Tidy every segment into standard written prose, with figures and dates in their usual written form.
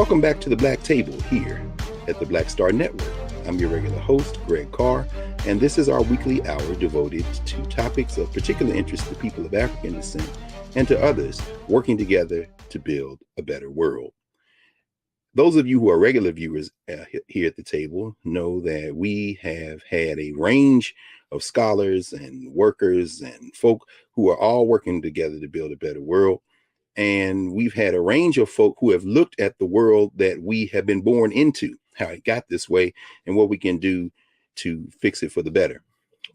Welcome back to the Black Table here at the Black Star Network. I'm your regular host, Greg Carr, and this is our weekly hour devoted to topics of particular interest to people of African descent and to others working together to build a better world. Those of you who are regular viewers here at the table know that we have had a range of scholars and workers and folk who are all working together to build a better world. And we've had a range of folk who have looked at the world that we have been born into, how it got this way, and what we can do to fix it for the better.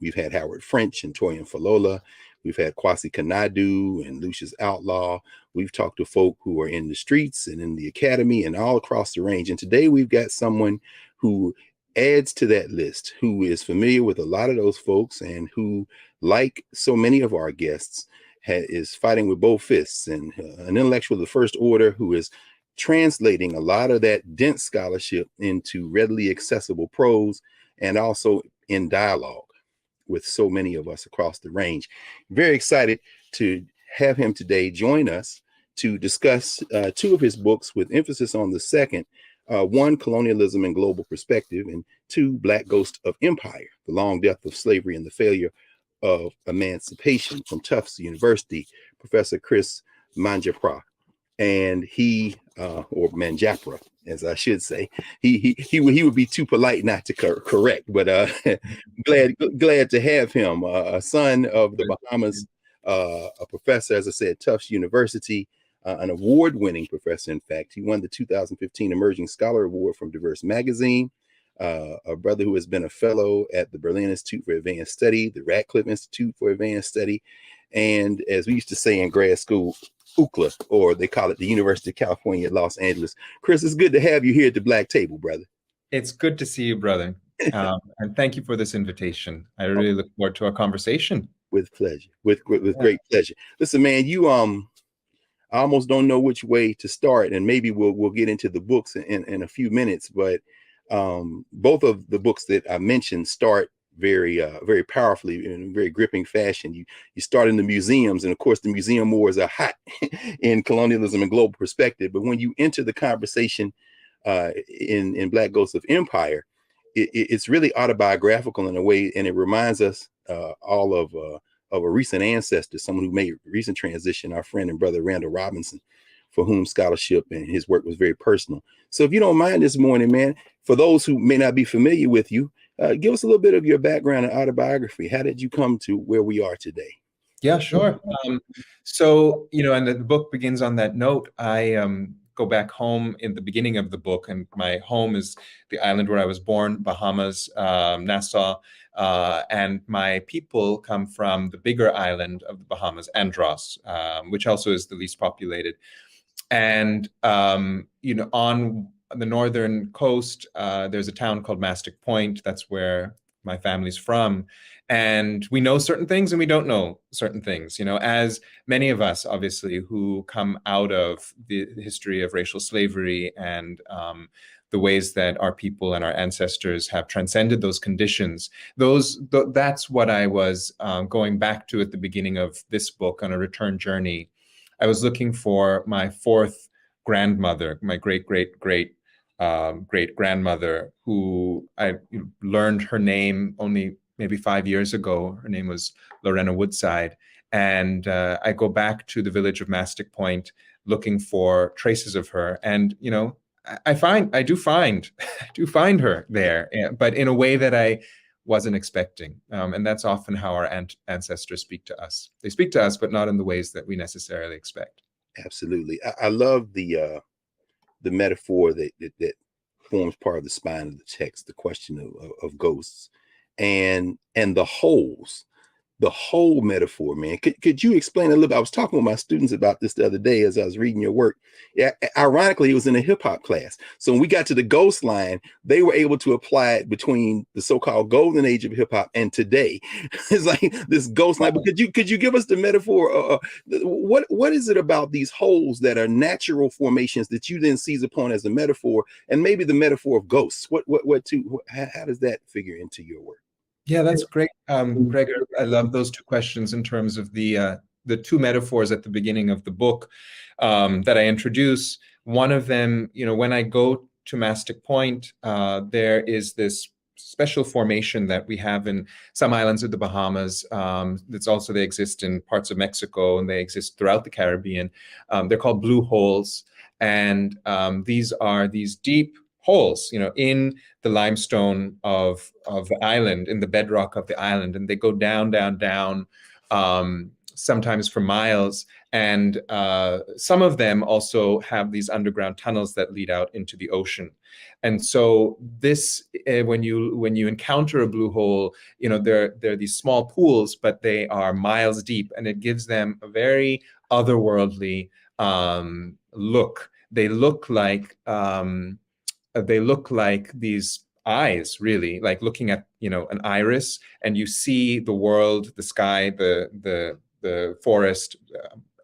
We've had Howard French and Toyin Falola. We've had Kwasi Kanadu and Lucius Outlaw. We've talked to folk who are in the streets and in the academy and all across the range. And today we've got someone who adds to that list, who is familiar with a lot of those folks and who, like so many of our guests, is fighting with both fists, and an intellectual of the first order who is translating a lot of that dense scholarship into readily accessible prose and also in dialogue with so many of us across the range. Very excited to have him today join us to discuss two of his books with emphasis on the second, one, Colonialism and Global Perspective, and two, Black Ghost of Empire, The Long Death of Slavery and the Failure of Emancipation, from Tufts University, Professor Chris Manjapra. And he, or Manjapra, as I should say, he would be too polite not to correct, but glad to have him, a son of the Bahamas, a professor, as I said, Tufts University, an award-winning professor. In fact, he won the 2015 Emerging Scholar Award from Diverse Magazine. A brother who has been a fellow at the Berlin Institute for Advanced Study, the Radcliffe Institute for Advanced Study, and as we used to say in grad school, UCLA, or they call it the University of California at Los Angeles. Chris, it's good to have you here at the Black Table, brother. It's good to see you, brother. And thank you for this invitation. I really look forward to our conversation. With pleasure, with great pleasure. Listen, man, you I almost don't know which way to start, and maybe we'll get into the books in a few minutes, but both of the books that I mentioned start very powerfully in a very gripping fashion. You start in the museums, and of course the museum wars are hot in Colonialism and Global Perspective. But when you enter the conversation in Black Ghosts of Empire, it's really autobiographical in a way, and it reminds us all of a recent ancestor, someone who made a recent transition, our friend and brother Randall Robinson, for whom scholarship and his work was very personal. So if you don't mind this morning, man, for those who may not be familiar with you, give us a little bit of your background and autobiography. How did you come to where we are today? Yeah, sure. So, and the book begins on that note. I go back home in the beginning of the book, and my home is the island where I was born, Bahamas, Nassau, and my people come from the bigger island of the Bahamas, Andros, which also is the least populated. And, on the northern coast, there's a town called Mastic Point. That's where my family's from. And we know certain things and we don't know certain things, as many of us, obviously, who come out of the history of racial slavery and the ways that our people and our ancestors have transcended those conditions. That's what I was going back to at the beginning of this book on a return journey. I was looking for my fourth grandmother, my great-great-great-grandmother, who I learned her name only maybe 5 years ago. Her name was Lorena Woodside. And I go back to the village of Mastic Point looking for traces of her. And, I do find her there, but in a way that I wasn't expecting. And that's often how our ancestors speak to us. They speak to us, but not in the ways that we necessarily expect. Absolutely. I love the metaphor that forms part of the spine of the text, the question of ghosts and the holes, the whole metaphor, man. Could you explain a little bit? I was talking with my students about this the other day as I was reading your work. Yeah, ironically, it was in a hip hop class. So when we got to the ghost line, they were able to apply it between the so-called golden age of hip hop and today. It's like this ghost line. But could you give us the metaphor? What is it about these holes that are natural formations that you then seize upon as a metaphor, and maybe the metaphor of ghosts? How does that figure into your work? Yeah, that's great, Gregor. I love those two questions in terms of the the two metaphors at the beginning of the book that I introduce. One of them, when I go to Mastic Point, there is this special formation that we have in some islands of the Bahamas. They exist in parts of Mexico, and they exist throughout the Caribbean. They're called blue holes, and these are these deep holes, in the limestone of the island, in the bedrock of the island, and they go down, down, down, sometimes for miles. And some of them also have these underground tunnels that lead out into the ocean. And so this, when you encounter a blue hole, they're these small pools, but they are miles deep, and it gives them a very otherworldly look. They look like these eyes, really, like looking at an iris, and you see the world, the sky, the forest.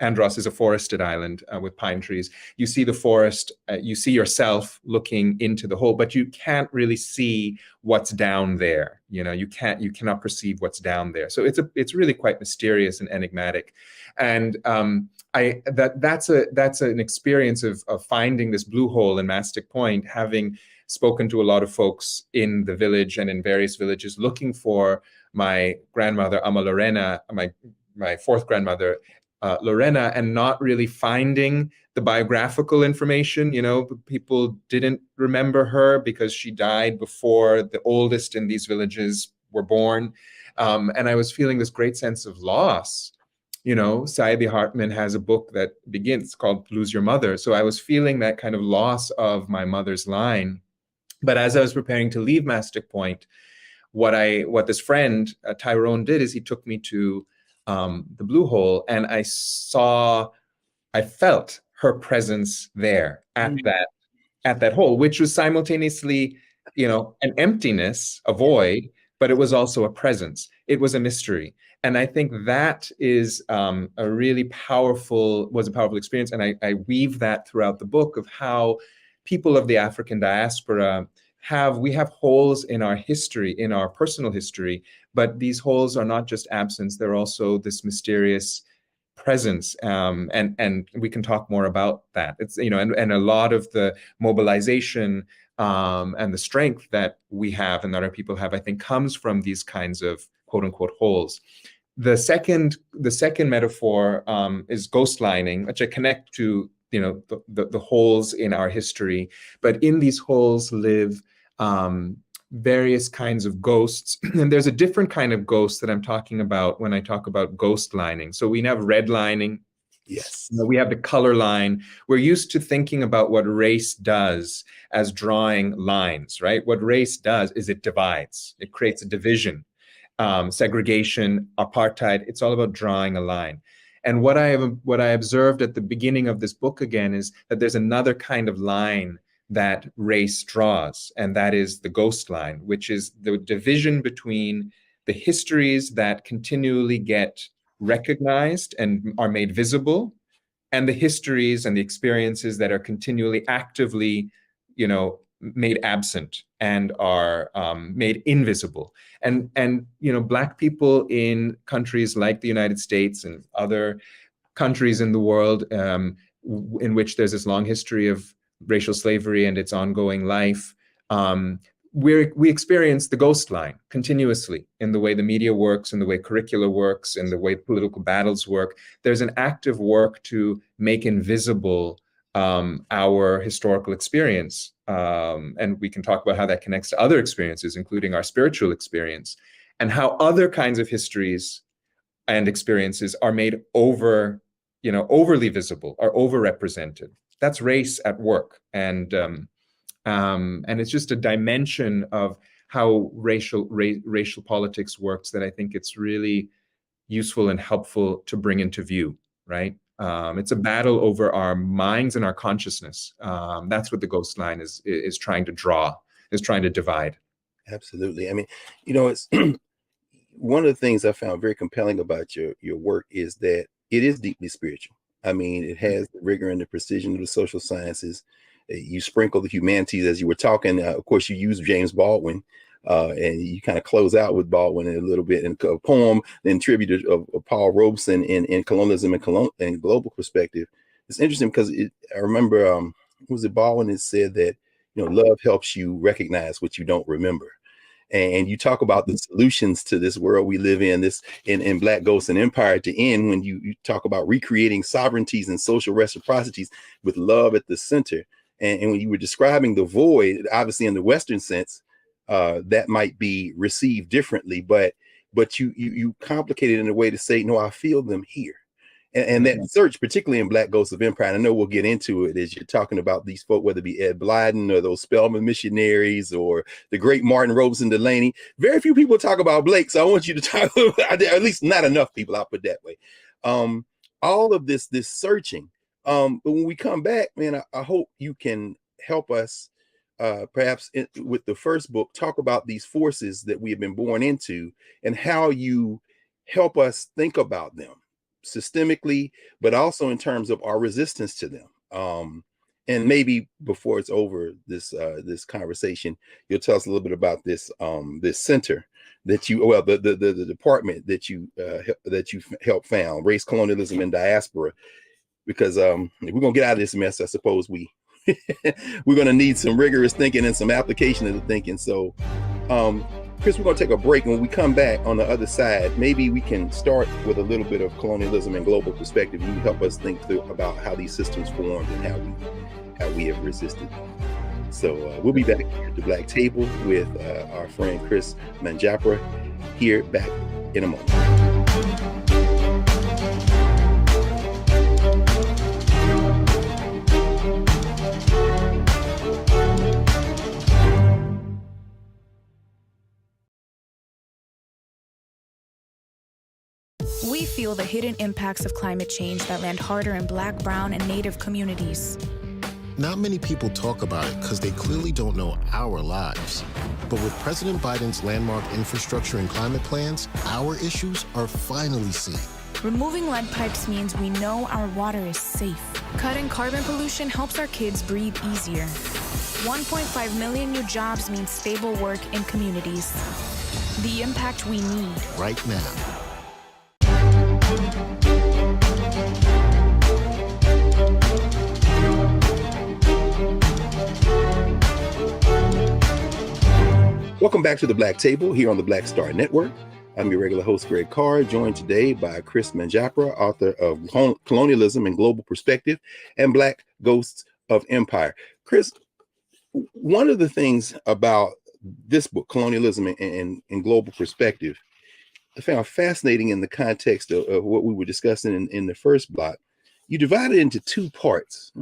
Andros is a forested island with pine trees. You see the forest, you see yourself looking into the hole, but you can't really see what's down there. You cannot perceive what's down there. So it's really quite mysterious and enigmatic. And that's an experience of finding this blue hole in Mastic Point, having spoken to a lot of folks in the village and in various villages looking for my grandmother, Ama Lorena, my fourth grandmother, Lorena, and not really finding the biographical information. People didn't remember her because she died before the oldest in these villages were born. And I was feeling this great sense of loss. Saidi Hartman has a book that begins called Lose Your Mother. So I was feeling that kind of loss of my mother's line. But as I was preparing to leave Mastic Point, what this friend, Tyrone, did is he took me to the blue hole, and I felt her presence there at that hole, which was simultaneously, an emptiness, a void, but it was also a presence. It was a mystery. And I think that is a powerful experience. And I weave that throughout the book of how people of the African diaspora we have holes in our history, in our personal history, but these holes are not just absence, they're also this mysterious presence. And we can talk more about that. It's, and a lot of the mobilization and the strength that we have and that our people have, I think, comes from these kinds of quote unquote holes. The second metaphor is ghost lining, which I connect to the holes in our history. But in these holes live various kinds of ghosts. And there's a different kind of ghost that I'm talking about when I talk about ghost lining. So we have red lining. Yes. We have the color line. We're used to thinking about what race does as drawing lines, right? What race does is it divides. It creates a division, segregation, apartheid. It's all about drawing a line. And what I observed at the beginning of this book again is that there's another kind of line that race draws, and that is the ghost line, which is the division between the histories that continually get recognized and are made visible, and the histories and the experiences that are continually actively, made absent and are made invisible. And Black people in countries like the United States and other countries in the world in which there's this long history of racial slavery and its ongoing life, we experience the ghost line continuously in the way the media works, in the way curricula works, in the way political battles work. There's an active work to make invisible our historical experience. And we can talk about how that connects to other experiences, including our spiritual experience, and how other kinds of histories and experiences are made overly visible, are overrepresented. That's race at work. And it's just a dimension of how racial politics works that I think it's really useful and helpful to bring into view, right? It's a battle over our minds and our consciousness. That's what the ghost line is trying to draw, is trying to divide. Absolutely. I mean, it's one of the things I found very compelling about your work is that it is deeply spiritual. I mean, it has the rigor and the precision of the social sciences. You sprinkle the humanities as you were talking. Of course, you use James Baldwin, and you kind of close out with Baldwin a little bit in a poem, then tribute of Paul Robeson in Colonialism and Global Perspective. It's interesting because I remember, was it Baldwin that said that, love helps you recognize what you don't remember. And you talk about the solutions to this world we live in, this in Black Ghosts and Empire to end, when you talk about recreating sovereignties and social reciprocities with love at the center. And when you were describing the void, obviously in the Western sense, that might be received differently, but you complicate it in a way to say, no, I feel them here. And that search, particularly in Black Ghosts of Empire, and I know we'll get into it as you're talking about these folk, whether it be Ed Blyden or those Spelman missionaries or the great Martin Robeson Delaney. Very few people talk about Blake, so I want you to talk about, at least not enough people, I'll put that way. All of this searching. But when we come back, man, I hope you can help us, perhaps with the first book, talk about these forces that we have been born into and how you help us think about them systemically, but also in terms of our resistance to them. And maybe before it's over, this conversation, you'll tell us a little bit about this center that the department that you helped found, Race, Colonialism, and Diaspora. Because if we're gonna get out of this mess, I suppose we're gonna need some rigorous thinking and some application of the thinking. So, Chris, we're gonna take a break. When we come back on the other side, maybe we can start with a little bit of colonialism and global perspective. You help us think through about how these systems formed and how we have resisted. So we'll be back here at the Black Table with our friend Chris Manjapra here back in a moment. We feel the hidden impacts of climate change that land harder in Black, brown, and Native communities. Not many people talk about it because they clearly don't know our lives. But with President Biden's landmark infrastructure and climate plans, our issues are finally seen. Removing lead pipes means we know our water is safe. Cutting carbon pollution helps our kids breathe easier. 1.5 million new jobs means stable work in communities. The impact we need. Right now. Welcome back to the Black Table here on the Black Star Network. I'm your regular host, Greg Carr, joined today by Chris Manjapra, author of Colonialism and Global Perspective and Black Ghosts of Empire. Chris, one of the things about this book, Colonialism and Global Perspective, I found fascinating in the context of what we were discussing in the first block. You divide it into two parts,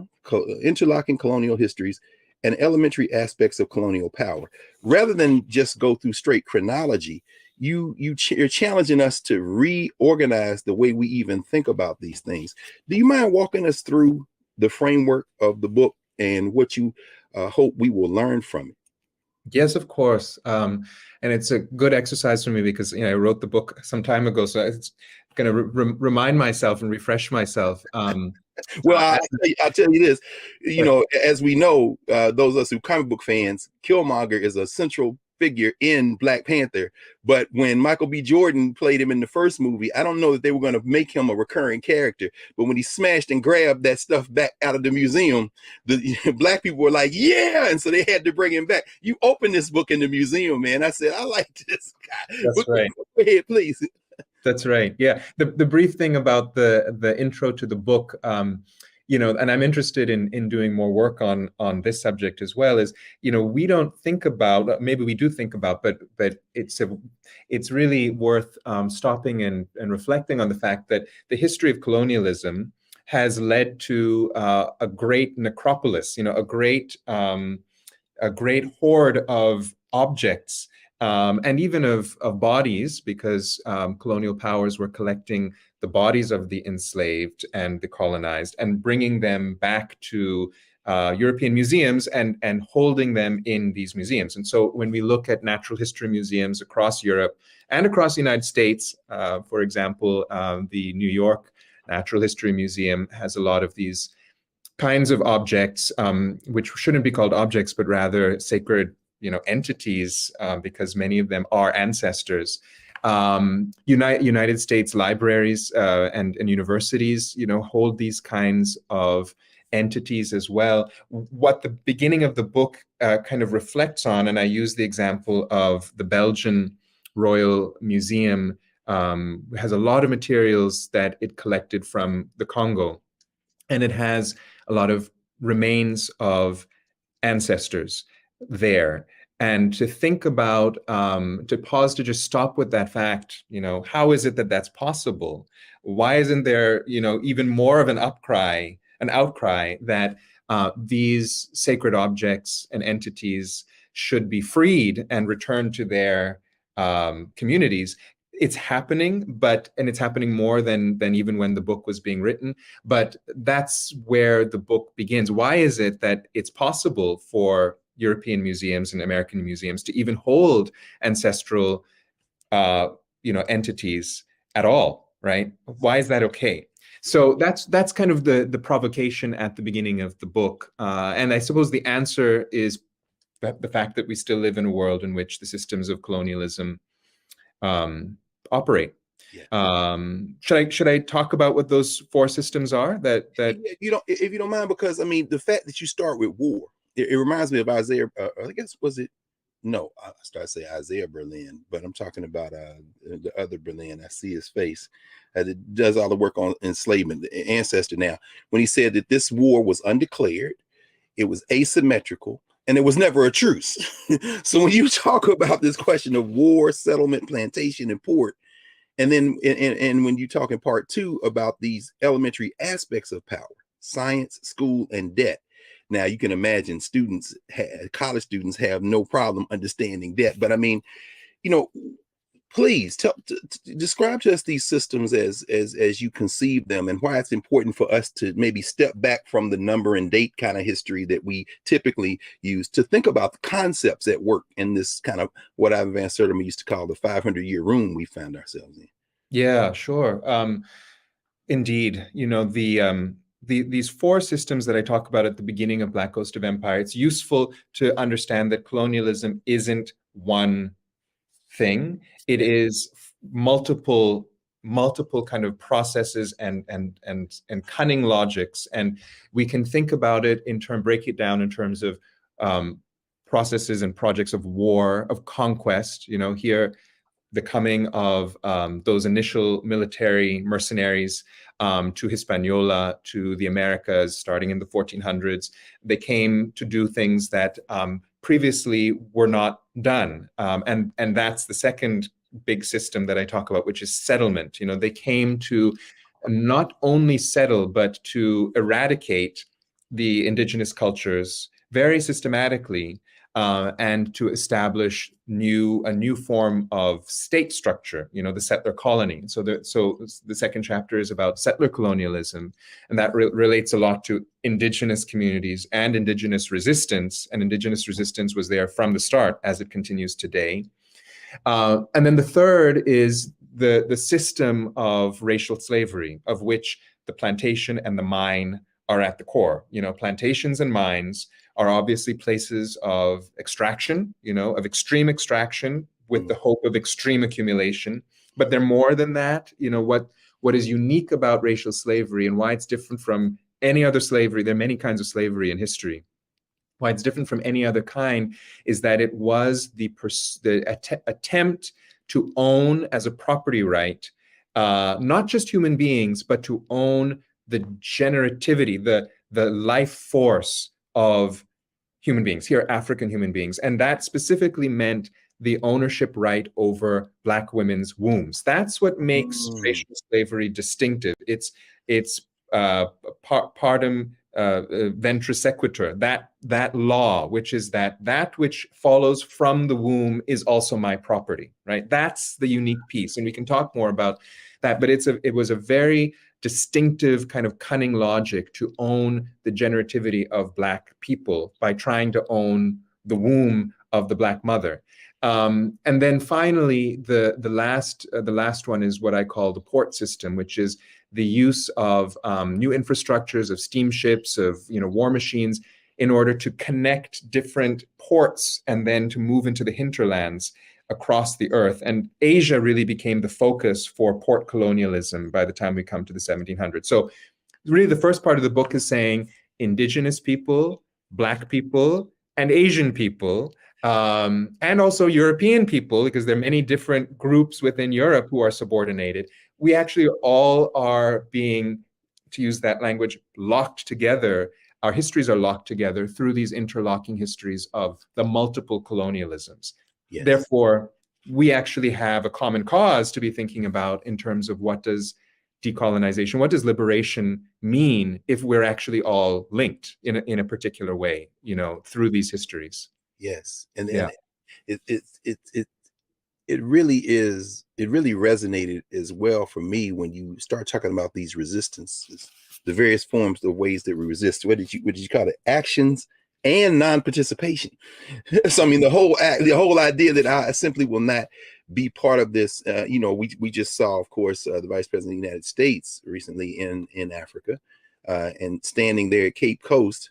interlocking colonial histories and elementary aspects of colonial power. Rather than just go through straight chronology, you're challenging us to reorganize the way we even think about these things. Do you mind walking us through the framework of the book and what you hope we will learn from it? Yes, of course. And it's a good exercise for me because I wrote the book some time ago, so it's going to remind myself and refresh myself. Well, I'll tell you this, as we know, those of us who are comic book fans, Killmonger is a central figure in Black Panther. But when Michael B. Jordan played him in the first movie, I don't know that they were going to make him a recurring character. But when he smashed and grabbed that stuff back out of the museum, the Black people were like, yeah. And so they had to bring him back. You opened this book in the museum, man. I said, I like this guy. That's right. Go ahead, please. That's right. Yeah. The brief thing about the intro to the book, and I'm interested in doing more work on this subject as well, is, we don't think about, maybe we do think about, but it's really worth stopping and reflecting on the fact that the history of colonialism has led to a great necropolis, a great hoard of objects, and even of bodies, because colonial powers were collecting the bodies of the enslaved and the colonized and bringing them back to European museums and holding them in these museums. And so when we look at natural history museums across Europe and across the United States, for example, the New York Natural History Museum has a lot of these kinds of objects, which shouldn't be called objects, but rather sacred entities, because many of them are ancestors. United States libraries and universities, hold these kinds of entities as well. What the beginning of the book kind of reflects on, and I use the example of the Belgian Royal Museum, has a lot of materials that it collected from the Congo, and it has a lot of remains of ancestors there. And to think about, to pause, to just stop with that fact, how is it that that's possible? Why isn't there, even more of an outcry that these sacred objects and entities should be freed and returned to their communities? It's happening, and it's happening more than even when the book was being written. But that's where the book begins. Why is it that it's possible for European museums and American museums to even hold ancestral, entities at all, right? Why is that okay? So that's kind of the provocation at the beginning of the book. And I suppose the answer is the fact that we still live in a world in which the systems of colonialism operate. Yeah. Should I talk about what those 4 systems are? That if you don't mind, because I mean, the fact that you start with war, it reminds me of Isaiah. I guess was it? No, I started to say Isaiah Berlin, but I'm talking about the other Berlin. I see his face. That does all the work on enslavement, the ancestor. Now, when he said that this war was undeclared, it was asymmetrical, and it was never a truce. So when you talk about this question of war, settlement, plantation, and port, and then and when you talk in part 2 about these elementary aspects of power, science, school, and debt. Now you can imagine college students have no problem understanding debt. But I mean, please describe to us these systems as you conceive them, and why it's important for us to maybe step back from the number and date kind of history that we typically use to think about the concepts at work in this kind of what Ivan Van Sertima used to call the 500-year room we found ourselves in. Yeah, sure. Indeed, these 4 systems that I talk about at the beginning of Black Ghost of Empire, it's useful to understand that colonialism isn't one thing. It is multiple kind of processes and cunning logics, and we can think about it break it down in terms of processes and projects of war, of conquest. Here, the coming of those initial military mercenaries to Hispaniola, to the Americas, starting in the 1400s. They came to do things that previously were not done. And that's the second big system that I talk about, which is settlement. They came to not only settle, but to eradicate the indigenous cultures very systematically, and to establish a new form of state structure, the settler colony. So the second chapter is about settler colonialism, and that relates a lot to indigenous communities and indigenous resistance. And indigenous resistance was there from the start, as it continues today. And then the third is the system of racial slavery, of which the plantation and the mine are at the core. Plantations and mines are obviously places of extraction, of extreme extraction with the hope of extreme accumulation. But they're more than that. What is unique about racial slavery and why it's different from any other slavery, there are many kinds of slavery in history. Why it's different from any other kind is that it was the attempt to own as a property right, not just human beings, but to own the generativity, the life force of human beings, here African human beings. And that specifically meant the ownership right over Black women's wombs. That's what makes racial slavery distinctive. It's partum ventris sequitur, that law, which is that which follows from the womb is also my property, right? That's the unique piece. And we can talk more about that, but it was a very distinctive kind of cunning logic to own the generativity of Black people by trying to own the womb of the Black mother. And then finally, the last one is what I call the port system, which is the use of new infrastructures, of steamships, of war machines in order to connect different ports and then to move into the hinterlands across the earth. And Asia really became the focus for port colonialism by the time we come to the 1700s. So really the first part of the book is saying indigenous people, Black people, and Asian people, and also European people, because there are many different groups within Europe who are subordinated. We actually all are being, to use that language, locked together. Our histories are locked together through these interlocking histories of the multiple colonialisms. Yes. Therefore, we actually have a common cause to be thinking about in terms of what does decolonization, what does liberation mean if we're actually all linked in a particular way, through these histories. Yes, and it really resonated as well for me when you start talking about these resistances, the various forms, the ways that we resist. What did you call it? Actions and non-participation. So I mean, the whole idea that I simply will not be part of this. We just saw, of course, the Vice President of the United States recently in Africa, and standing there at Cape Coast,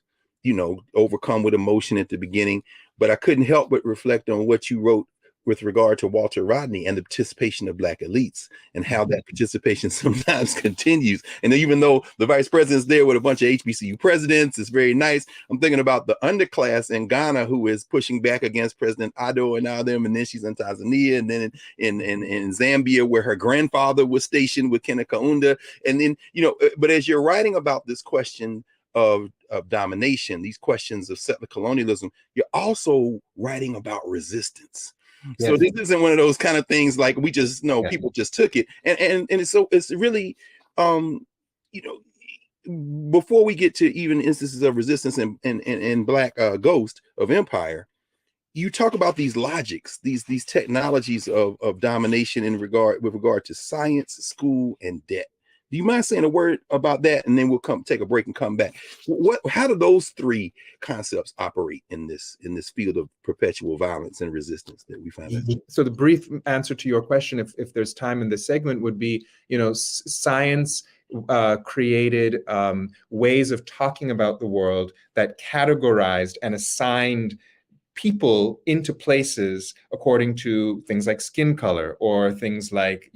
overcome with emotion at the beginning. But I couldn't help but reflect on what you wrote with regard to Walter Rodney and the participation of Black elites and how that participation sometimes continues. And even though the vice president's there with a bunch of HBCU presidents, it's very nice. I'm thinking about the underclass in Ghana who is pushing back against President Addo and all them. And then she's in Tanzania, and then in Zambia, where her grandfather was stationed with Kenneth Kaunda. And then, but as you're writing about this question of domination, these questions of settler colonialism, you're also writing about resistance. Yes. So this isn't one of those kind of things like we just know people just took it. And it's really, before we get to even instances of resistance and Black Ghost of Empire, you talk about these logics, these technologies of domination with regard to science, school, and debt. Do you mind saying a word about that, and then we'll take a break and come back? How do those three concepts operate in this field of perpetual violence and resistance that we find? So the brief answer to your question, if there's time in this segment, would be, science created ways of talking about the world that categorized and assigned people into places according to things like skin color or things like,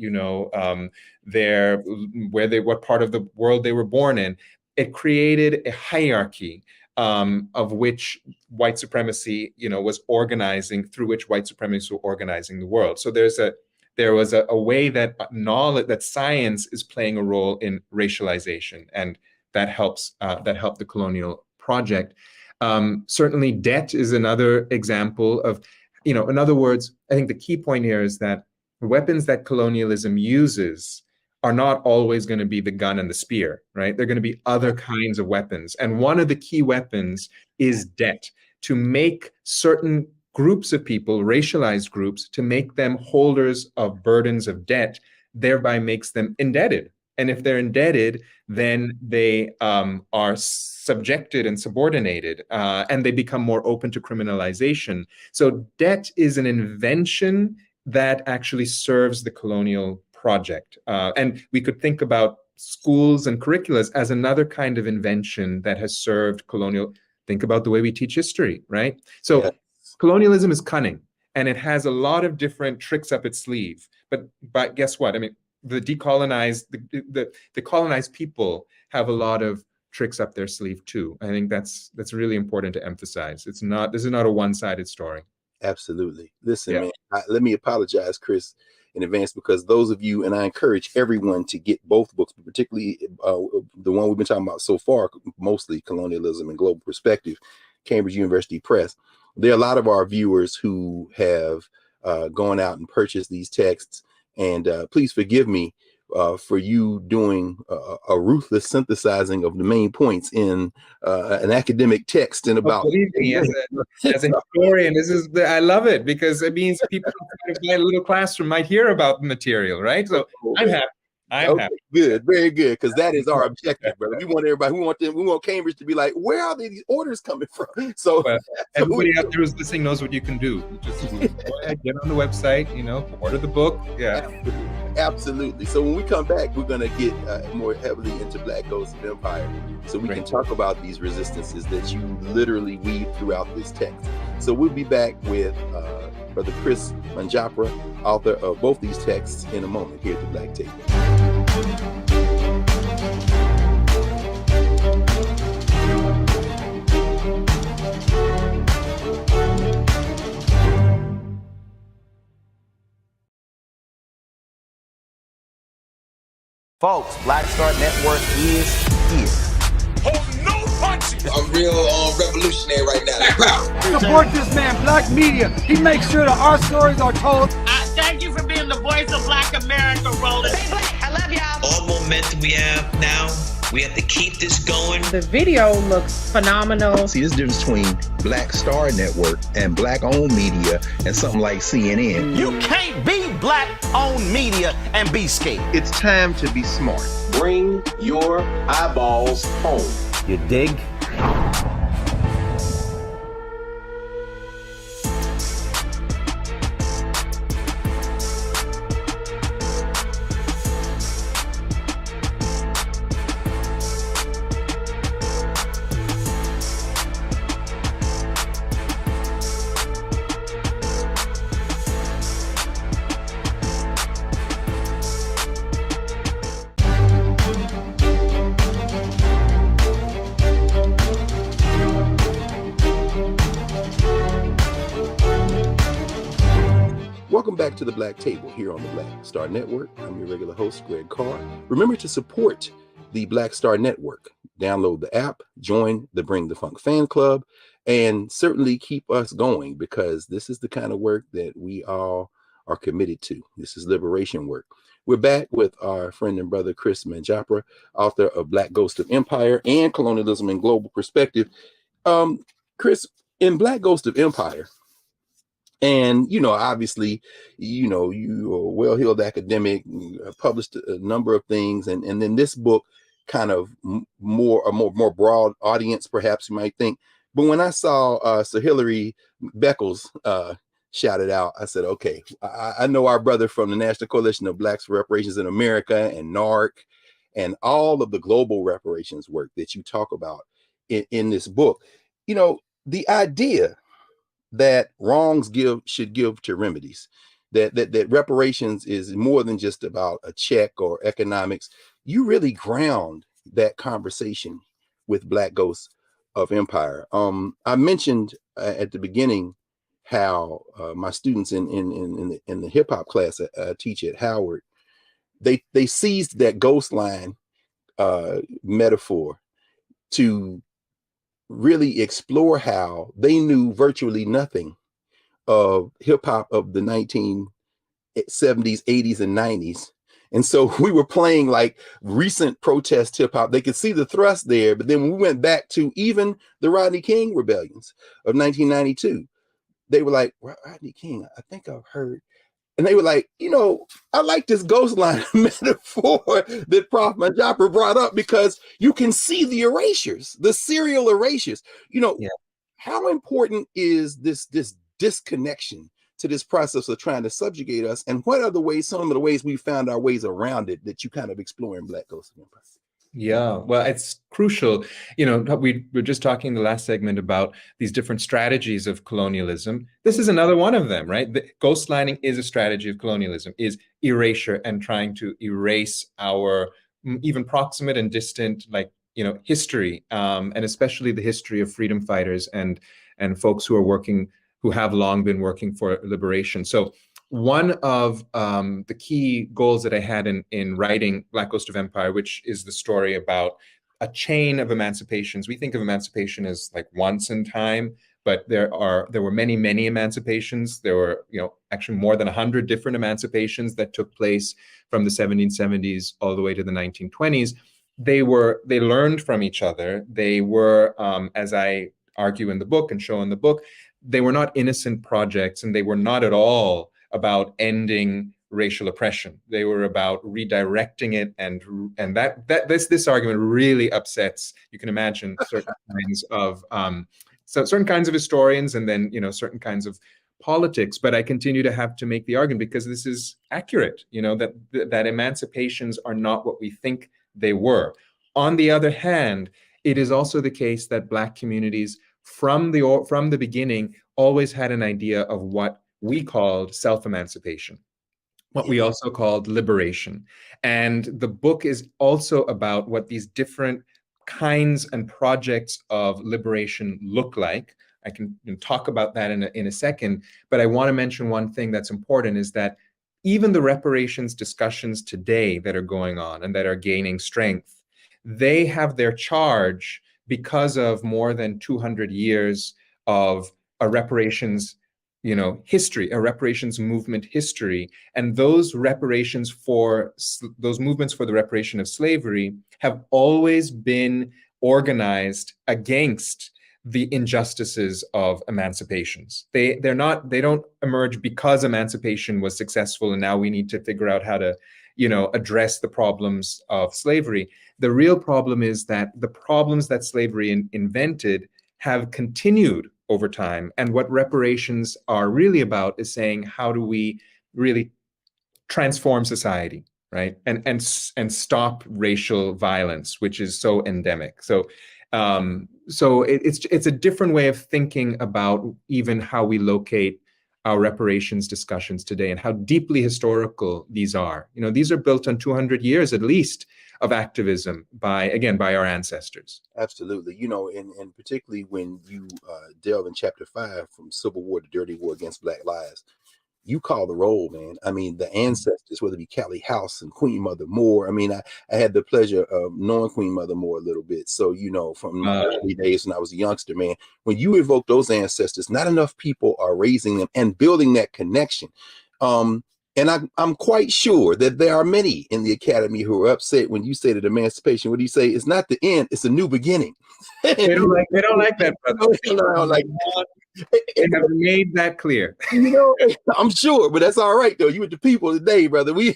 what part of the world they were born in. It created a hierarchy of which white supremacy, was organizing, through which white supremacists were organizing the world. So there was a way that knowledge, that science is playing a role in racialization, and that helped the colonial project. Certainly debt is another example of, in other words, I think the key point here is that the weapons that colonialism uses are not always going to be the gun and the spear, right? They're going to be other kinds of weapons. And one of the key weapons is debt, to make certain groups of people, racialized groups, to make them holders of burdens of debt, thereby makes them indebted. And if they're indebted, then they are subjected and subordinated, and they become more open to criminalization. So debt is an invention that actually serves the colonial project. And we could think about schools and curricula as another kind of invention that has served colonial. Think about the way we teach history, right? So colonialism is cunning, and it has a lot of different tricks up its sleeve. But guess what? I mean, the colonized people have a lot of tricks up their sleeve too. I think that's really important to emphasize. This is not a one-sided story. Absolutely. Listen, man, let me apologize, Chris, in advance, because those of you, and I encourage everyone to get both books, but particularly the one we've been talking about so far, mostly Colonialism and Global Perspective, Cambridge University Press. There are a lot of our viewers who have gone out and purchased these texts. And please forgive me for you doing a ruthless synthesizing of the main points in an academic text in about. Believe me, as a historian, I love it, because it means people in a little classroom might hear about the material, right? So I'm I'm Okay, happy. good, very good, because that is our objective, brother. We want everybody, we want Cambridge to be like, where are these orders coming from? So, Well, so everybody out there who's listening knows what you can do. You just go ahead, get on the website, order the book. Yeah. Absolutely. So when we come back, we're going to get more heavily into Black Ghost of Empire, so we can talk about these resistances that you literally weave throughout this text. So we'll be back with Brother Chris Manjapra, author of both these texts, in a moment here at the Black Table. Folks, Black Star Network is here. Hold no punches. I'm real revolutionary right now. Support this man, Black Media. He makes sure that our stories are told. Thank you for being the voice of Black America, Roland. Stay black. I love y'all. All momentum we have now, we have to keep this going. The video looks phenomenal. See, this difference between Black Star Network and Black-owned media and something like CNN. You can't be Black-owned media and be scared. It's time to be smart. Bring your eyeballs home. You dig? Welcome back to the Black Table here on the Black Star Network. I'm your regular host, Greg Carr. Remember to support the Black Star Network. Download the app, join the Bring the Funk fan club, and certainly keep us going, because this is the kind of work that we all are committed to. This is liberation work. We're back with our friend and brother, Chris Manjapra, author of Black Ghost of Empire and Colonialism and Global Perspective. Chris, in Black Ghost of Empire, and, obviously, you are a well-heeled academic, published a number of things. And then this book kind of more broad audience, perhaps you might think. But when I saw Sir Hilary Beckles shouted out, I said, okay, I know our brother from the National Coalition of Blacks for Reparations in America and NARC and all of the global reparations work that you talk about in this book. The idea that wrongs should give to remedies, that reparations is more than just about a check or economics. You really ground that conversation with Black Ghosts of Empire. I mentioned at the beginning how my students in the hip hop class I teach at Howard, they seized that ghost line metaphor to really explore how they knew virtually nothing of hip hop of the 1970s, 80s, and 90s. And so we were playing like recent protest hip hop. They could see the thrust there. But then when we went back to even the Rodney King rebellions of 1992, they were like, Rodney King, I think I've heard. And they were like, I like this ghost line metaphor that Prof. Manjapra brought up, because you can see the erasures, the serial erasures. How important is this disconnection to this process of trying to subjugate us? And what are some of the ways we found our ways around it that you kind of explore in Black Ghost of Empire? Yeah, well, it's crucial. We were just talking in the last segment about these different strategies of colonialism. This is another one of them, right? The ghostlining is a strategy of colonialism, is erasure and trying to erase our even proximate and distant, history, and especially the history of freedom fighters and folks who have long been working for liberation. So one of the key goals that I had in writing Black Ghost of Empire, which is the story about a chain of emancipations. We think of emancipation as like once in time, but there were many, many emancipations. There were, actually more than 100 different emancipations that took place from the 1770s all the way to the 1920s. They learned from each other. They were, as I argue in the book and show in the book, they were not innocent projects, and they were not at all about ending racial oppression. They were about redirecting it, and this argument really upsets, you can imagine, certain kinds of certain kinds of historians, and then certain kinds of politics. But I continue to have to make the argument because this is accurate, that emancipations are not what we think they were. On the other hand, it is also the case that Black communities from the beginning always had an idea of what we called self-emancipation, what we also called liberation. And the book is also about what these different kinds and projects of liberation look like. I can talk about that in a second, but I want to mention one thing that's important, is that even the reparations discussions today that are going on and that are gaining strength, they have their charge because of more than 200 years of a reparations history, a reparations movement history. And those movements for the reparation of slavery have always been organized against the injustices of emancipations. They don't emerge because emancipation was successful and now we need to figure out how to address the problems of slavery. The real problem is that the problems that slavery invented have continued over time. And what reparations are really about is saying, how do we really transform society, right? And stop racial violence, which is so endemic. So it's a different way of thinking about even how we locate our reparations discussions today and how deeply historical these are. These are built on 200 years at least of activism by our ancestors. Absolutely. And particularly when you delve in chapter 5, from Civil War to Dirty War Against Black Lives, you call the roll, man. I mean, the ancestors, whether it be Callie House and Queen Mother Moore. I mean, I had the pleasure of knowing Queen Mother Moore a little bit. So, from my early days when I was a youngster, man, when you evoke those ancestors, not enough people are raising them and building that connection. And I'm quite sure that there are many in the academy who are upset when you say that emancipation, what do you say? It's not the end, it's a new beginning. They don't like that, brother. They have made that clear. I'm sure, but that's all right though. You with the people today, brother. We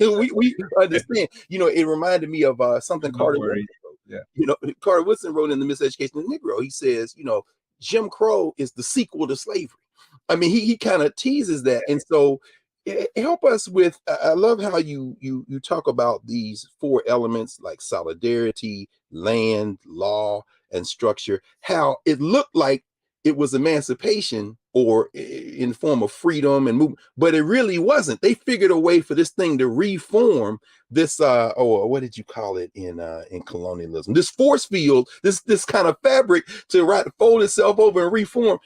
understand. It reminded me of something Carter Woodson wrote. Yeah. Carter Woodson wrote in The Miseducation of the Negro. He says, Jim Crow is the sequel to slavery. I mean, he kind of teases that. And so help us with, I love how you talk about these 4 elements like solidarity, land, law, and structure, how it looked like it was emancipation or in form of freedom and movement, but it really wasn't. They figured a way for this thing to reform this, what did you call it in colonialism? This force field, this kind of fabric to fold itself over and reform.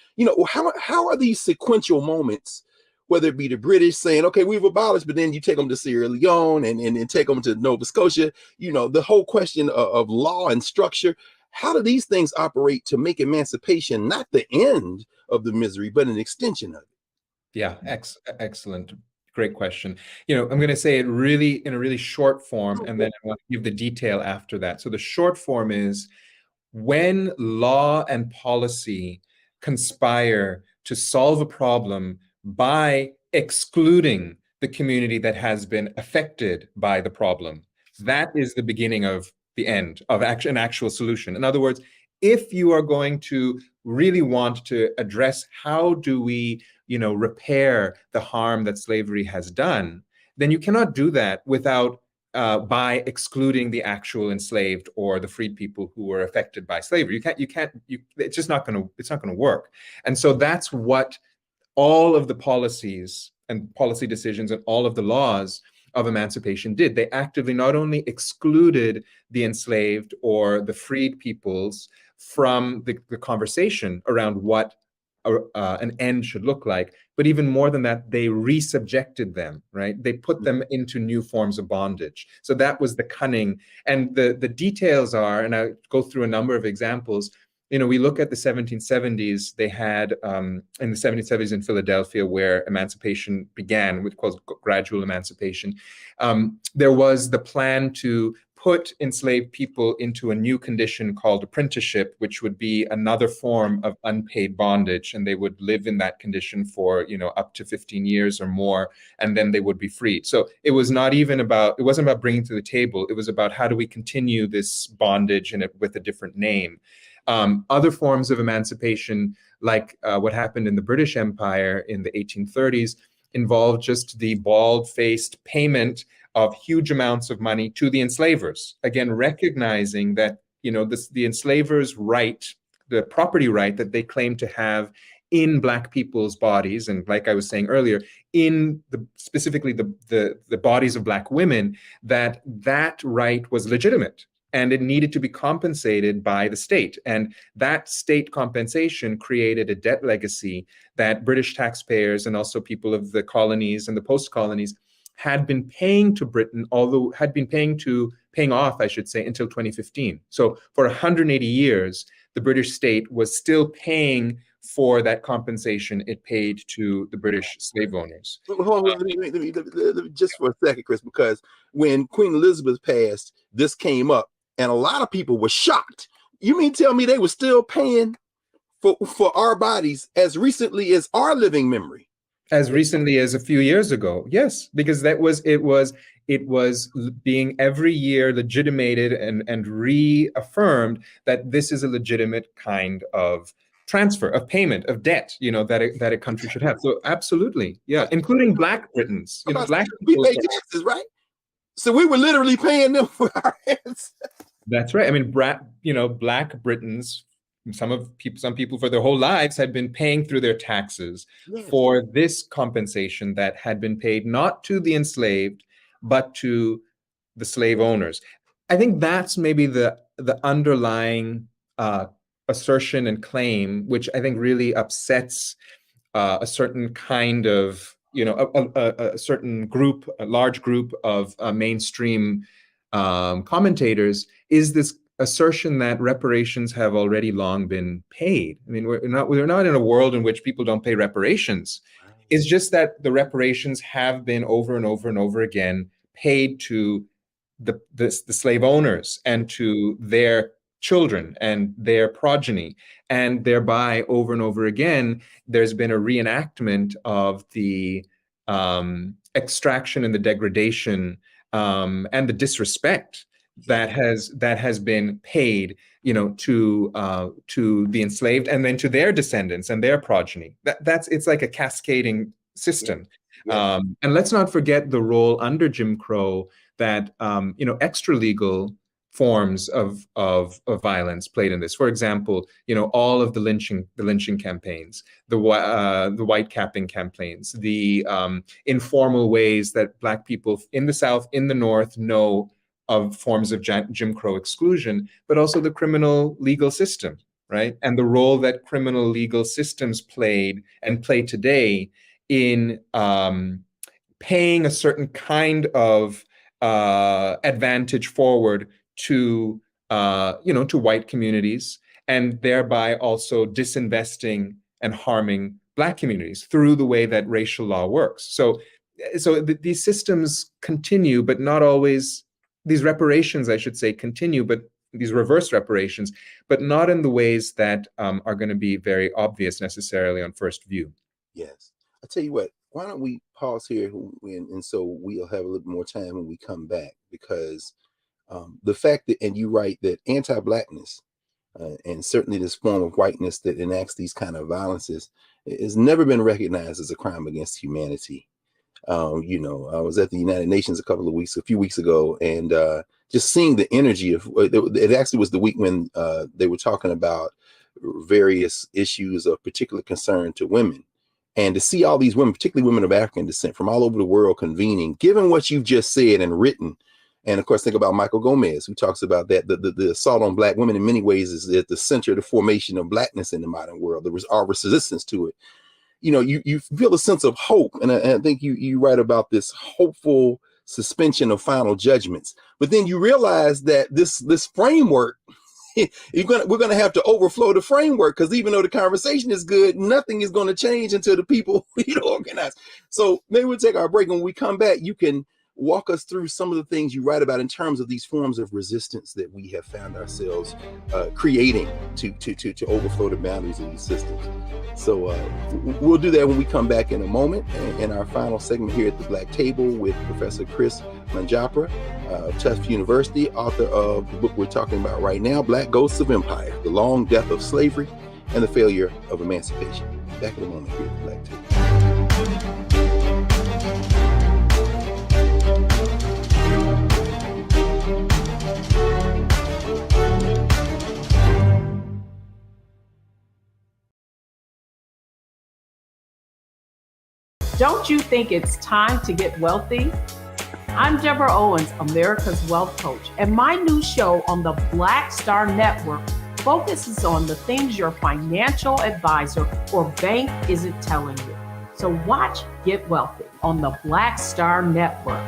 How are these sequential moments, whether it be the British saying, okay, we've abolished, but then you take them to Sierra Leone and take them to Nova Scotia, the whole question of law and structure. How do these things operate to make emancipation not the end of the misery, but an extension of it? Yeah, excellent. Great question. I'm going to say it really in a really short form, and then I want to give the detail after that. So the short form is, when law and policy conspire to solve a problem by excluding the community that has been affected by the problem, that is the beginning of the end of an actual solution. In other words, if you are going to really want to address how do we, repair the harm that slavery has done, then you cannot do that without by excluding the actual enslaved or the freed people who were affected by slavery. It's just not going to work. And so that's what all of the policies and policy decisions and all of the laws of emancipation did. They actively not only excluded the enslaved or the freed peoples from the conversation around what an end should look like, but even more than that, they resubjected them, right? They put them into new forms of bondage. So that was the cunning. And the details are, and I go through a number of examples. We look at the 1770s, they had, in the 1770s in Philadelphia, where emancipation began, which was gradual emancipation, there was the plan to put enslaved people into a new condition called apprenticeship, which would be another form of unpaid bondage, and they would live in that condition for, up to 15 years or more, and then they would be freed. So it wasn't about bringing to the table. It was about how do we continue this bondage with a different name. Other forms of emancipation, like what happened in the British Empire in the 1830s, involved just the bald-faced payment of huge amounts of money to the enslavers. Again, recognizing that, the enslavers' right, the property right that they claim to have in Black people's bodies, and like I was saying earlier, in specifically the bodies of Black women, that right was legitimate. And it needed to be compensated by the state. And that state compensation created a debt legacy that British taxpayers and also people of the colonies and the post-colonies had been paying to Britain, although had been paying off, I should say, until 2015. So for 180 years, the British state was still paying for that compensation it paid to the British slave owners. Hold on, let me, just for a second, Chris, because when Queen Elizabeth passed, this came up, and a lot of people were shocked. You mean tell me they were still paying for our bodies as recently as our living memory? As recently as a few years ago, yes, because it was being every year legitimated and reaffirmed that this is a legitimate kind of transfer of payment of debt, that a country should have. So absolutely, yeah, including Black Britons. Black people pay taxes, right? So we were literally paying them for our heads. That's right. I mean, Black Britons. Some people for their whole lives had been paying through their taxes for this compensation that had been paid not to the enslaved, but to the slave owners. I think that's maybe the underlying assertion and claim, which I think really upsets a certain kind of, a certain group, a large group of mainstream commentators, is this assertion that reparations have already long been paid. I mean, we're not in a world in which people don't pay reparations. It's just that the reparations have been over and over and over again paid to the slave owners and to their children and their progeny, and thereby over and over again there's been a reenactment of the extraction and the degradation and the disrespect that has been paid, to the enslaved and then to their descendants and their progeny. It's like a cascading system. Yeah. And let's not forget the role under Jim Crow that extra legal forms of violence played in this. For example, all of the lynching campaigns, the white capping campaigns, the informal ways that Black people in the South, in the North know of forms of Jim Crow exclusion, but also the criminal legal system, right? And the role that criminal legal systems played and play today in paying a certain kind of advantage forward to white communities, and thereby also disinvesting and harming Black communities through the way that racial law works. So these systems continue, but not always. These reparations, I should say, continue, but these reverse reparations, but not in the ways that are going to be very obvious necessarily on first view. Yes. I'll tell you what, why don't we pause here and so we'll have a little more time when we come back, because the fact that, and you write that anti-Blackness and certainly this form of whiteness that enacts these kind of violences has never been recognized as a crime against humanity. I was at the United Nations a few weeks ago, and just seeing the energy of it actually was the week when they were talking about various issues of particular concern to women, and to see all these women, particularly women of African descent from all over the world convening, given what you've just said and written. And of course, think about Michael Gomez, who talks about that the assault on Black women in many ways is at the center of the formation of Blackness in the modern world. There was our resistance to it. You feel a sense of hope. And I think you write about this hopeful suspension of final judgments. But then you realize that this framework, we're going to have to overflow the framework, because even though the conversation is good, nothing is going to change until the people organize. So maybe we'll take our break. When we come back, you can walk us through some of the things you write about in terms of these forms of resistance that we have found ourselves creating to overflow the boundaries of these systems. So we'll do that when we come back in a moment, in our final segment here at the Black Table with Professor Chris Manjapra of Tufts University, author of the book we're talking about right now, Black Ghosts of Empire, The Long Death of Slavery and the Failure of Emancipation. Back in a moment here at the Black Table. Don't you think it's time to get wealthy? I'm Deborah Owens, America's Wealth Coach, and my new show on the Black Star Network focuses on the things your financial advisor or bank isn't telling you. So watch Get Wealthy on the Black Star Network.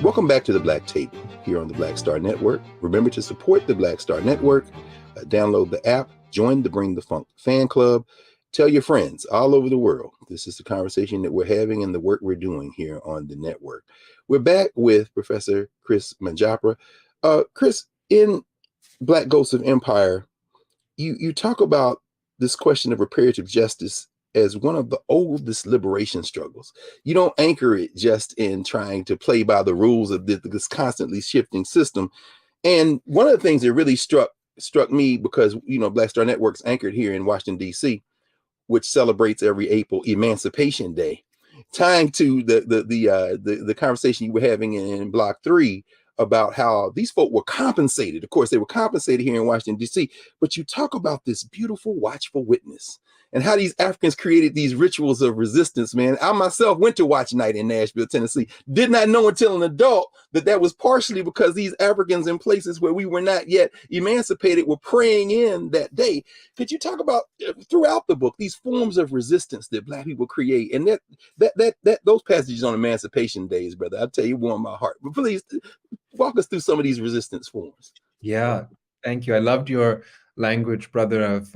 Welcome back to the Black Table here on the Black Star Network. Remember to support the Black Star Network. Download the app, join the Bring the Funk fan club, tell your friends all over the world. This is the conversation that we're having and the work we're doing here on the network. We're back with Professor Chris Manjapra. Chris, in Black Ghosts of Empire, you talk about this question of reparative justice as one of the oldest liberation struggles. You don't anchor it just in trying to play by the rules of this constantly shifting system. And one of the things that really struck me, because, you know, Black Star Network's anchored here in Washington, D.C., which celebrates every April Emancipation Day, tying to the conversation you were having in Block 3 about how these folk were compensated. Of course, they were compensated here in Washington, D.C., but you talk about this beautiful, watchful witness and how these Africans created these rituals of resistance, man. I myself went to Watch Night in Nashville, Tennessee. Did not know until an adult that was partially because these Africans in places where we were not yet emancipated were praying in that day. Could you talk about, throughout the book, these forms of resistance that Black people create? And that those passages on Emancipation Days, brother, I'll tell you, warm my heart. But please walk us through some of these resistance forms. Yeah, thank you. I loved your language, brother, of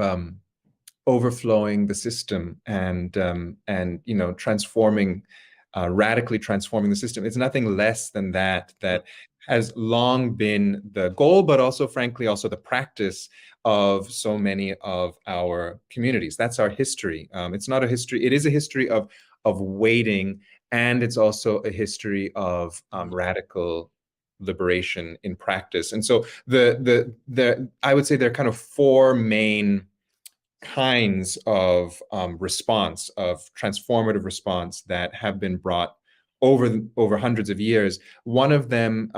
overflowing the system and you know, transforming, radically transforming the system. It's nothing less than that has long been the goal, but also, frankly, also the practice of so many of our communities. That's our history. It's not a history. It is a history of waiting, and it's also a history of radical liberation in practice. And so I would say there are kind of four main kinds of response, of transformative response, that have been brought over hundreds of years. One of them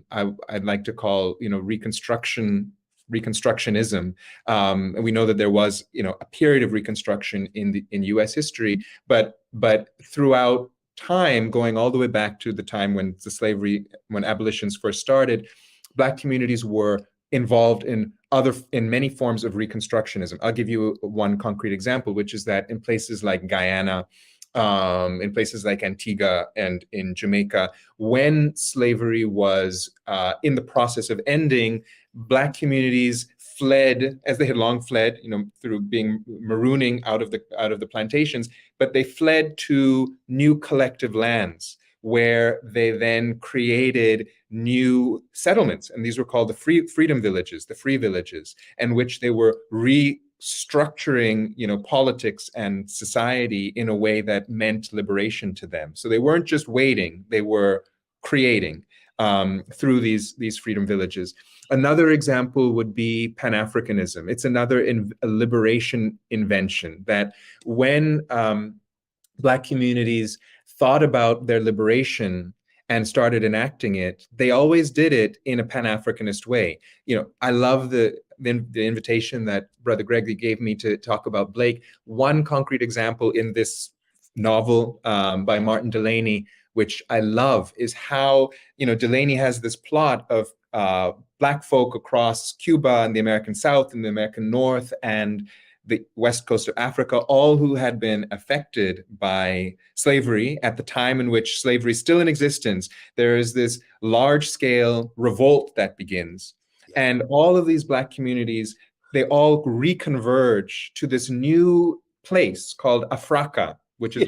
I'd like to call, you know, Reconstructionism. And we know that there was, you know, a period of Reconstruction in U.S. history, but throughout time, going all the way back to the time when abolitions first started, Black communities were involved in many forms of Reconstructionism. I'll give you one concrete example, which is that in places like Guyana, in places like Antigua and in Jamaica, when slavery was in the process of ending, Black communities fled, as they had long fled, you know, through being marooning out of the plantations, but they fled to new collective lands, where they then created new settlements. And these were called the freedom villages, the free villages, in which they were restructuring, you know, politics and society in a way that meant liberation to them. So they weren't just waiting, they were creating through these freedom villages. Another example would be Pan-Africanism. It's another liberation invention that when Black communities thought about their liberation and started enacting it, they always did it in a Pan-Africanist way. You know, I love the invitation that Brother Greg gave me to talk about Blake. One concrete example in this novel by Martin Delany, which I love, is how, you know, Delany has this plot of Black folk across Cuba and the American South and the American North, and the west coast of Africa, all who had been affected by slavery at the time in which slavery is still in existence. There is this large-scale revolt that begins. And all of these Black communities, they all reconverge to this new place called Africa, which is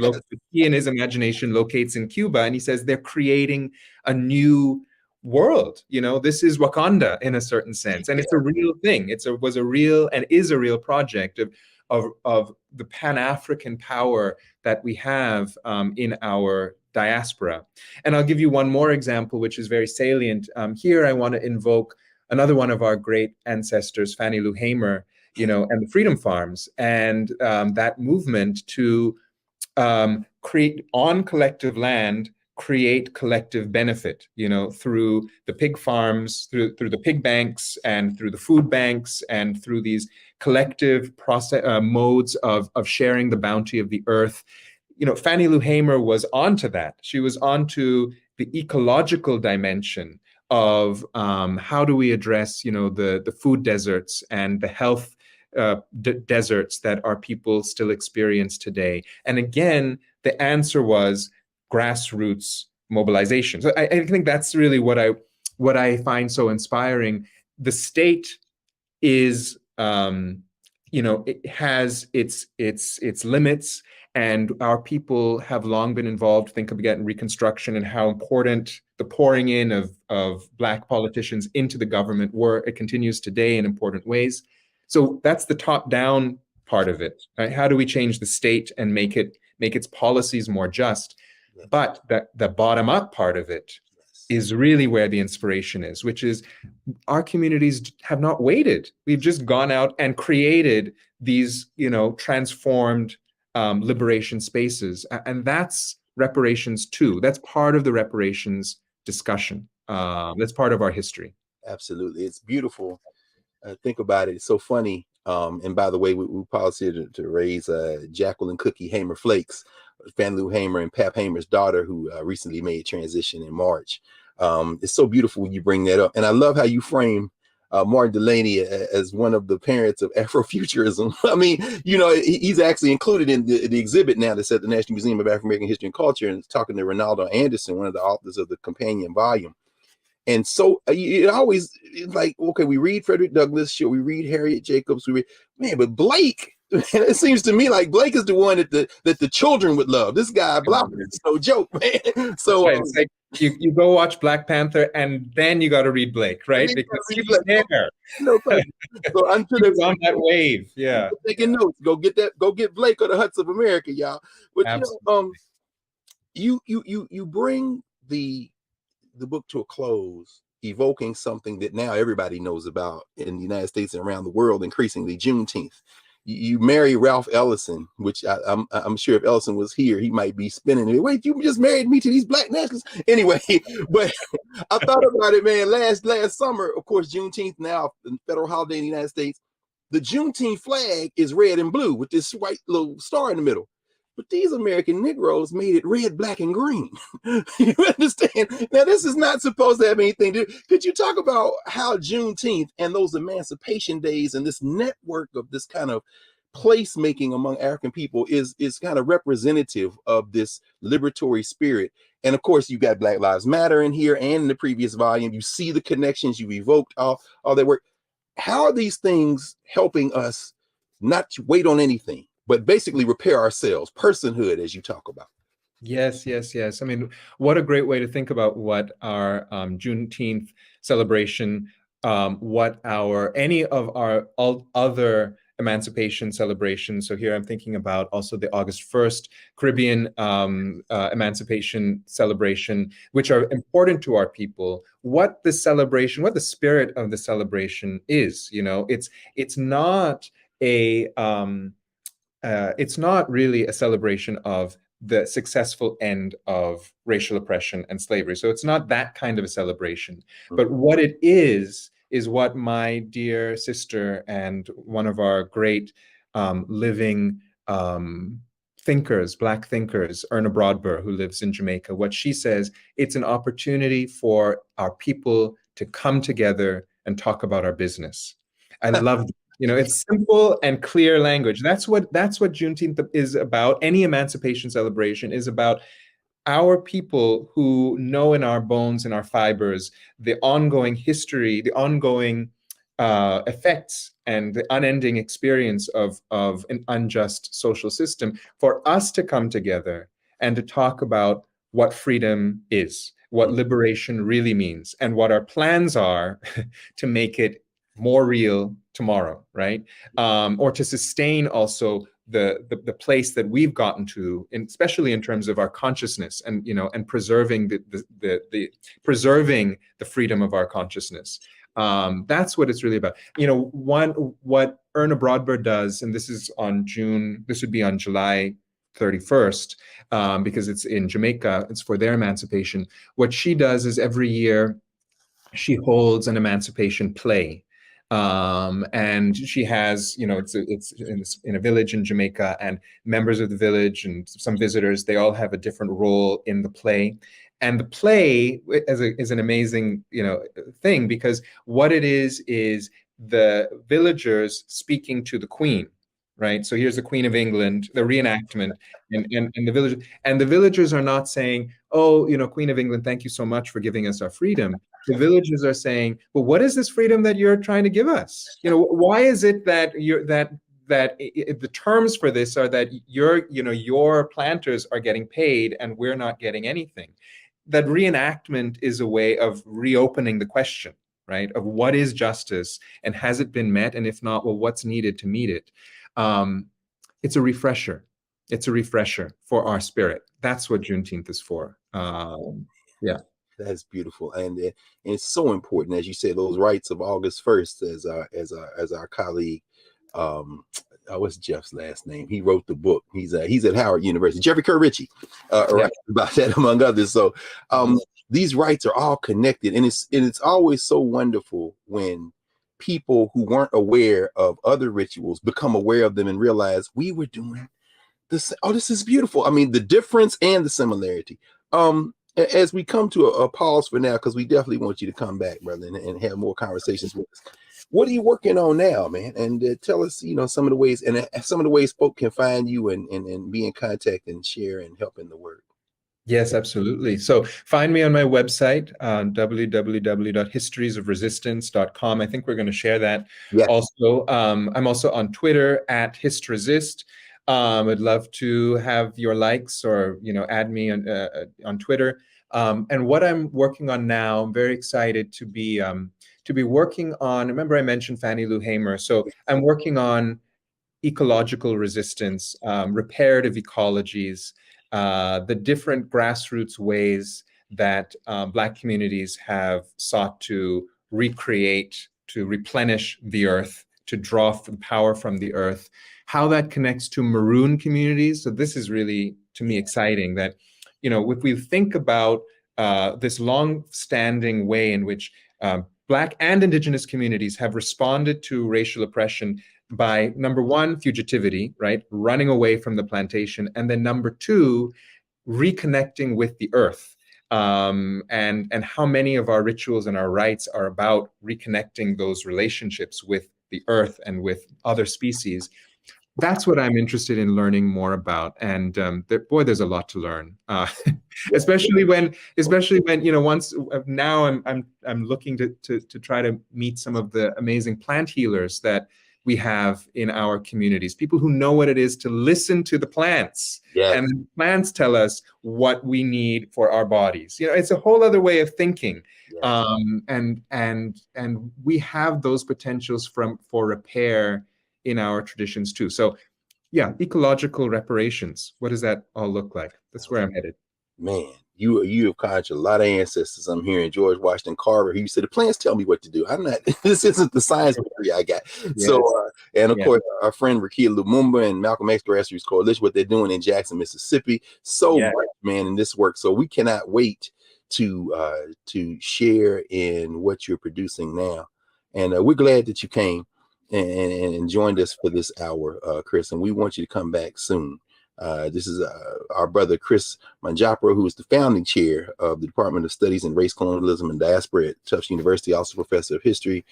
he in his imagination locates in Cuba. And he says they're creating a new world. This is Wakanda in a certain sense, and it's a real thing. Was a real and is a real project of the Pan-African power that we have in our diaspora. And I'll give you one more example, which is very salient. Here, I want to invoke another one of our great ancestors, Fannie Lou Hamer, and the Freedom Farms, and that movement to create on collective land, create collective benefit, through the pig farms, through the pig banks, and through the food banks, and through these collective modes of sharing the bounty of the earth. Fannie Lou Hamer was onto that. She was onto the ecological dimension of how do we address, the food deserts and the health deserts that our people still experience today. And again, the answer was grassroots mobilization. So I think that's really what I find so inspiring. The state is, it has its limits, and our people have long been involved. Think again Reconstruction and how important the pouring in of Black politicians into the government were. It continues today in important ways. So that's the top-down part of it. Right? How do we change the state and make its policies more just? But the bottom-up part of it is really where the inspiration is, which is our communities have not waited. We've just gone out and created these, transformed liberation spaces. And that's reparations too. That's part of the reparations discussion. That's part of our history. Absolutely. It's beautiful. Think about it. It's so funny. And by the way, we policy to raise Jacqueline Cookie Hamer Flakes, Fannie Lou Hamer and Pap Hamer's daughter, who recently made transition in March. It's so beautiful when you bring that up. And I love how you frame Martin Delaney as one of the parents of Afrofuturism. I mean, he's actually included in the exhibit now that's at the National Museum of African American History and Culture, and talking to Ronaldo Anderson, one of the authors of the companion volume. And so it always like, okay, we read Frederick Douglass, sure, we read Harriet Jacobs, but Blake, it seems to me like Blake is the one that the children would love. This guy, Block, is no joke, man. So it's like you go watch Black Panther and then you got to read Blake, right? Because he's there. No question. So I'm sure he's on that wave. Yeah. Taking notes. Go get Blake or the Huts of America, y'all. But you bring the book to a close, evoking something that now everybody knows about in the United States and around the world, increasingly, Juneteenth. You marry Ralph Ellison, which I'm sure if Ellison was here, he might be spinning it. Wait, you just married me to these Black nationalists? Anyway, but I thought about it, man. Last summer, of course, Juneteenth, now a federal holiday in the United States. The Juneteenth flag is red and blue with this white little star in the middle. But these American Negroes made it red, black, and green. You understand? Now, this is not supposed to have anything to do. Could you talk about how Juneteenth and those Emancipation days and this network of this kind of placemaking among African people is kind of representative of this liberatory spirit? And of course, you got Black Lives Matter in here, and in the previous volume, you see the connections, you evoked all that work. How are these things helping us not to wait on anything, but basically repair ourselves, personhood, as you talk about? Yes. I mean, what a great way to think about what our Juneteenth celebration, what any of our other emancipation celebrations. So here I'm thinking about also the August 1st Caribbean emancipation celebration, which are important to our people. What the spirit of the celebration is, it's not it's not really a celebration of the successful end of racial oppression and slavery. So it's not that kind of a celebration. But what it is what my dear sister and one of our great living thinkers, Black thinkers, Erna Broadbur, who lives in Jamaica, what she says, it's an opportunity for our people to come together and talk about our business. I love that. It's simple and clear language. That's what Juneteenth is about. Any emancipation celebration is about our people who know in our bones, in our fibers, the ongoing history, the ongoing effects, and the unending experience of an unjust social system, for us to come together and to talk about what freedom is, what liberation really means, and what our plans are to make it more real tomorrow, right? Or to sustain also the place that we've gotten to, especially in terms of our consciousness, and preserving preserving the freedom of our consciousness. That's what it's really about. What Erna Broadbent does, and this would be on July 31st, because it's in Jamaica, it's for their emancipation. What she does is every year she holds an emancipation play. And she has, it's in a village in Jamaica, and members of the village and some visitors, they all have a different role in the play. And the play is an amazing, thing, because what it is the villagers speaking to the Queen, right? So here's the Queen of England, the reenactment, and the villagers are not saying, "Oh, Queen of England, thank you so much for giving us our freedom." The villagers are saying, "Well, what is this freedom that you're trying to give us? Why is it that the terms for this are that your planters are getting paid and we're not getting anything?" That reenactment is a way of reopening the question, right? Of what is justice, and has it been met? And if not, well, what's needed to meet it? It's a refresher. It's a refresher for our spirit. That's what Juneteenth is for. Yeah. That's beautiful, and it's so important, as you said, those rights of August 1st, as our colleague, what's Jeff's last name? He wrote the book. He's at Howard University. Jeffrey Kerr Ritchie, right, about that, among others. So these rights are all connected, and it's always so wonderful when people who weren't aware of other rituals become aware of them and realize we were doing this. Oh, this is beautiful. I mean, the difference and the similarity. As we come to a pause for now, because we definitely want you to come back, brother, and have more conversations with us. What are you working on now, man? And tell us, some of the ways, and some of the ways folk can find you and be in contact and share and help in the work. Yes, absolutely. So find me on my website, www.historiesofresistance.com. I think we're going to share that. Yes. Also, I'm also on Twitter at HistResist. I'd love to have your likes, or add me on Twitter. And what I'm working on now, I'm very excited to be working on. Remember, I mentioned Fannie Lou Hamer. So I'm working on ecological resistance, reparative ecologies, the different grassroots ways that Black communities have sought to recreate, to replenish the earth, to draw the power from the earth. How that connects to maroon communities. So this is really, to me, exciting, that, if we think about this long-standing way in which Black and Indigenous communities have responded to racial oppression by, number one, fugitivity, right? Running away from the plantation. And then number two, reconnecting with the earth. And how many of our rituals and our rites are about reconnecting those relationships with the earth and with other species. That's what I'm interested in learning more about, and there's a lot to learn, especially when once now I'm looking to try to meet some of the amazing plant healers that we have in our communities, people who know what it is to listen to the plants, and the plants tell us what we need for our bodies. It's a whole other way of thinking, and we have those potentials for repair in our traditions too. So yeah, ecological reparations. What does that all look like? That's where I'm headed. Man, you have conjured a lot of ancestors. I'm hearing George Washington Carver. He said, the plants tell me what to do. I'm not, this isn't the science degree I got. Yes. So, and of course, our friend Rakia Lumumba and Malcolm X Grassroots Coalition, what they're doing in Jackson, Mississippi. So much, man, in this work. So we cannot wait to share in what you're producing now. And we're glad that you came and joined us for this hour, Chris, and we want you to come back soon. This is our brother Chris Manjapra, who is the founding chair of the Department of Studies in Race, Colonialism, and Diaspora at Tufts University, also professor of history.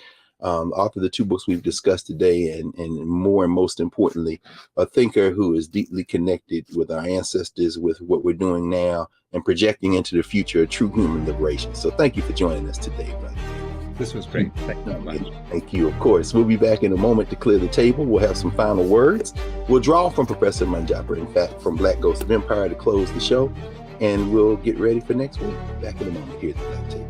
author of the 2 books we've discussed today, and most importantly, a thinker who is deeply connected with our ancestors, with what we're doing now, and projecting into the future a true human liberation. So thank you for joining us today, brother. This was great. Thank you very much. Thank you. Of course, we'll be back in a moment to clear the table. We'll have some final words. We'll draw from Professor Manjapra, in fact, from Black Ghost of Empire to close the show, and we'll get ready for next week. Back in a moment here at the Black Table.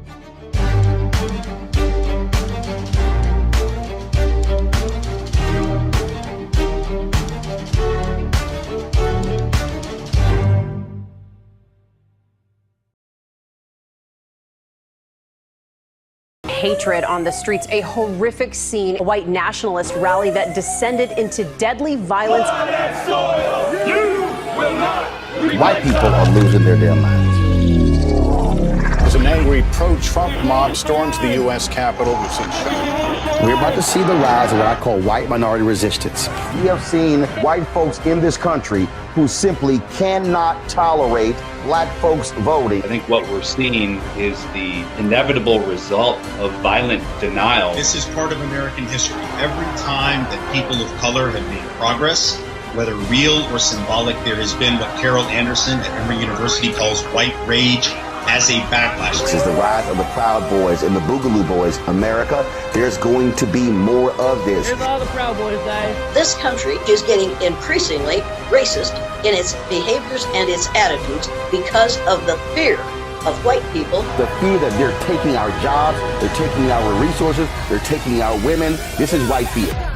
Hatred on the streets, a horrific scene, a white nationalist rally that descended into deadly violence. White people are losing their damn minds. As an angry pro-Trump mob storms the U.S. Capitol, we're about to see the rise of what I call white minority resistance. We have seen white folks in this country who simply cannot tolerate black folks voting. I think what we're seeing is the inevitable result of violent denial. This is part of American history. Every time that people of color have made progress, whether real or symbolic, there has been what Carol Anderson at Emory University calls white rage as a backlash. This is the rise of the Proud Boys and the Boogaloo Boys. America, there's going to be more of this. Here's all the Proud Boys, guys. This country is getting increasingly racist in its behaviors and its attitudes because of the fear of white people. The fear that they're taking our jobs, they're taking our resources, they're taking our women. This is white fear.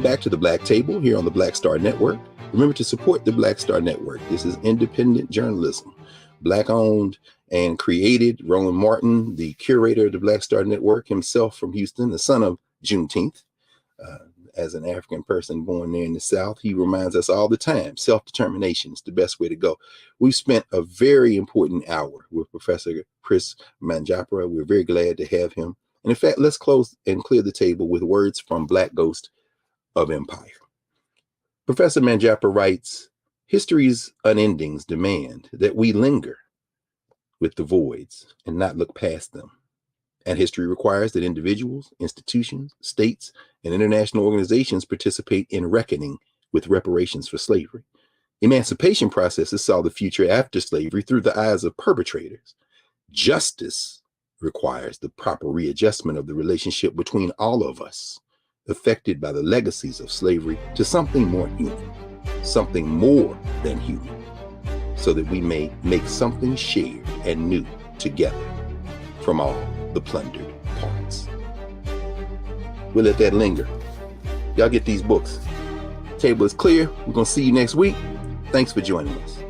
Back to the Black Table here on the Black Star Network. Remember to support the Black Star Network. This is independent journalism, Black owned and created. Roland Martin, the curator of the Black Star Network, himself from Houston, the son of Juneteenth. As an African person born there in the South, he reminds us all the time, self-determination is the best way to go. We've spent a very important hour with Professor Chris Manjapra. We're very glad to have him. And in fact, let's close and clear the table with words from Black Ghost of Empire. Professor Manjapra writes, history's unendings demand that we linger with the voids and not look past them. And history requires that individuals, institutions, states, and international organizations participate in reckoning with reparations for slavery. Emancipation processes saw the future after slavery through the eyes of perpetrators. Justice requires the proper readjustment of the relationship between all of us, affected by the legacies of slavery, to something more human, something more than human, so that we may make something shared and new together from all the plundered parts. We'll let that linger. Y'all get these books. Table is clear. We're going to see you next week. Thanks for joining us.